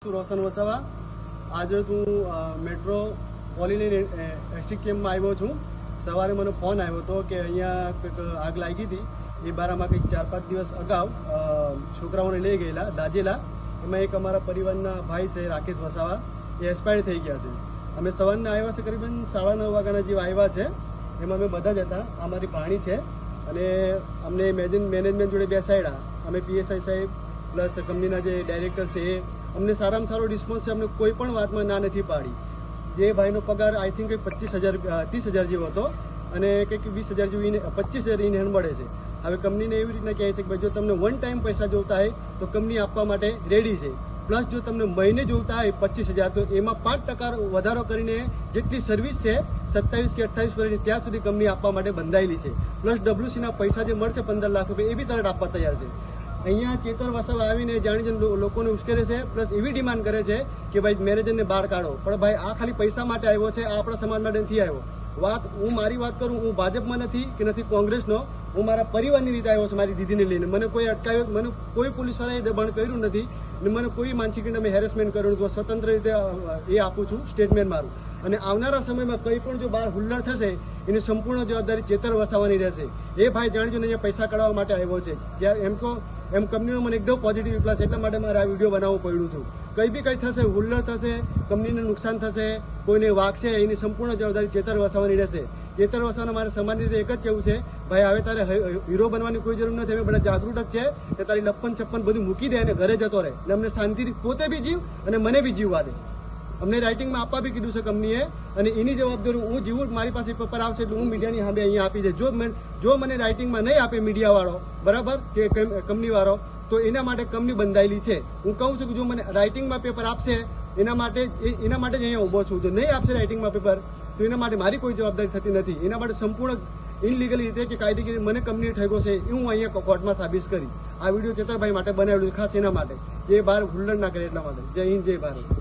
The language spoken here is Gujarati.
રોશન વસાવા આજે હું મેટ્રો પોલીની એસટી કેમ્પમાં આવ્યો છું। સવારે મને ફોન આવ્યો હતો કે અહીંયા કંઈક આગ લાગી હતી। એ બારામાં કંઈક 4-5 દિવસ અગાઉ છોકરાઓને લઈ ગયેલા દાજેલા। એમાં એક અમારા પરિવારના ભાઈ છે રાકેશ વસાવા, એ એક્સપાયર થઈ ગયા છે। અમે સવારના આવ્યા છે, કરીબન 9:30 વાગ્યાના જેવા આવ્યા છે। એમાં અમે બધા જ હતા। આ મારી ભાણી છે અને અમને મેનેજમેન્ટ જોડે બેસાડ્યા। અમે પીએસઆઈ સાહેબ પ્લસ કંપનીના જે ડાયરેક્ટર છે એ અમને સારામાં સારો રિસ્પોન્સ છે। અમને કોઈ પણ વાતમાં ના નથી પાડી। જે ભાઈનો પગાર આઈ થિંક 30,000 જેવો હતો અને કંઈક 20,000 જેવું 25,000 ઇન હેન્ડ મળે છે। હવે કંપનીને એવી રીતના કહે છે કે ભાઈ જો તમને વન ટાઈમ પૈસા જોતા હોય તો કંપની આપવા માટે રેડી છે, પ્લસ જો તમને મહિને જોતા હોય 25,000 તો એમાં 5% વધારો કરીને જેટલી સર્વિસ છે 27 કે 28 વર્ષની ત્યાં સુધી કંપની આપવા માટે બંધાયેલી છે। પ્લસ ડબ્લ્યુસીના પૈસા જે મળશે 15 લાખ રૂપિયા એ બી તરત આપવા તૈયાર છે। અહીંયા ચેતર વસાવા આવીને જાણી લોકોને ઉશ્કેરે છે, પ્લસ એવી ડિમાન્ડ કરે છે કે ભાઈ મેનેજરને બહાર કાઢો। પણ ભાઈ આ ખાલી પૈસા માટે આવ્યો છે, આ આપણા સમાજ માટે નથી આવ્યો। હું મારી વાત કરું, હું ભાજપમાં નથી કે નથી કોંગ્રેસનો, હું મારા પરિવારની રીતે આવ્યો છું, મારી દીદીને લઈને। મને કોઈ અટકાવ્યો, મને કોઈ પોલીસવાળાએ દબાણ કર્યું નથી ને મને કોઈ માનસિક રીતે મેં હેરેસમેન્ટ કર્યું નથી। સ્વતંત્ર રીતે એ આપું છું સ્ટેટમેન્ટ મારું। અને આવનારા સમયમાં કંઈ પણ જો બહાર હુલ્લડ થશે એની સંપૂર્ણ જવાબદારી ચેતર વસાવાની રહેશે। એ ભાઈ જાણીજો અહીંયા પૈસા કાઢવા માટે આવ્યો છે। ત્યાં એમ કંપનીનો મને એકદમ પોઝિટિવ વિશ્વાસ, એટલા માટે મારે આ વિડીયો બનાવવું પડ્યું છું। કંઈ બી કંઈ થશે, હુલ્લડ થશે, કંપનીને નુકસાન થશે, કોઈને વાગશે, એની સંપૂર્ણ જવાબદારી ચેતર વસાવાની રહેશે। ચેતર વસાવાના મારે સમાજની રીતે એક જ કહેવું છે, ભાઈ હવે તારે હીરો બનવાની કોઈ જરૂર નથી। અમે બધા જાગૃત જ છે કે તારી લપ્પન છપ્પન બધું મૂકી દે અને ઘરે જતો રહે અને અમને શાંતિથી પોતે બી જીવ અને મને બી જીવવા દે। અમને રાઇટિંગમાં આપવા બી કીધું છે કંપનીએ, અને એની જવાબદારી હું જીવું, મારી પાસે પેપર આવશે એટલે હું મીડિયાની સામે અહીંયા આપી દે। જો મને રાઇટિંગમાં નહીં આપે મીડિયાવાળો, બરાબર, કે કંપનીવાળો, તો એના માટે કંપની બંધાયેલી છે। હું કહું છું કે જો મને રાઇટિંગમાં પેપર આપશે એના માટે જ અહીંયા ઊભો છું। જો નહીં આપશે રાઇટિંગમાં પેપર તો એના માટે મારી કોઈ જવાબદારી થતી નથી। એના માટે સંપૂર્ણ ઇનલીગલ રીતે કે કાયદેકીય મને કંપની ઠેકો છે એ હું અહીંયા કોર્ટમાં સાબિત કરી। આ વિડીયો ચેતરભાઈ માટે બનાવેલું છે, ખાસ એના માટે, જે બહાર હુલ્લડ ના કરે એટલા માટે। જય હિન્દ, જય ભારત।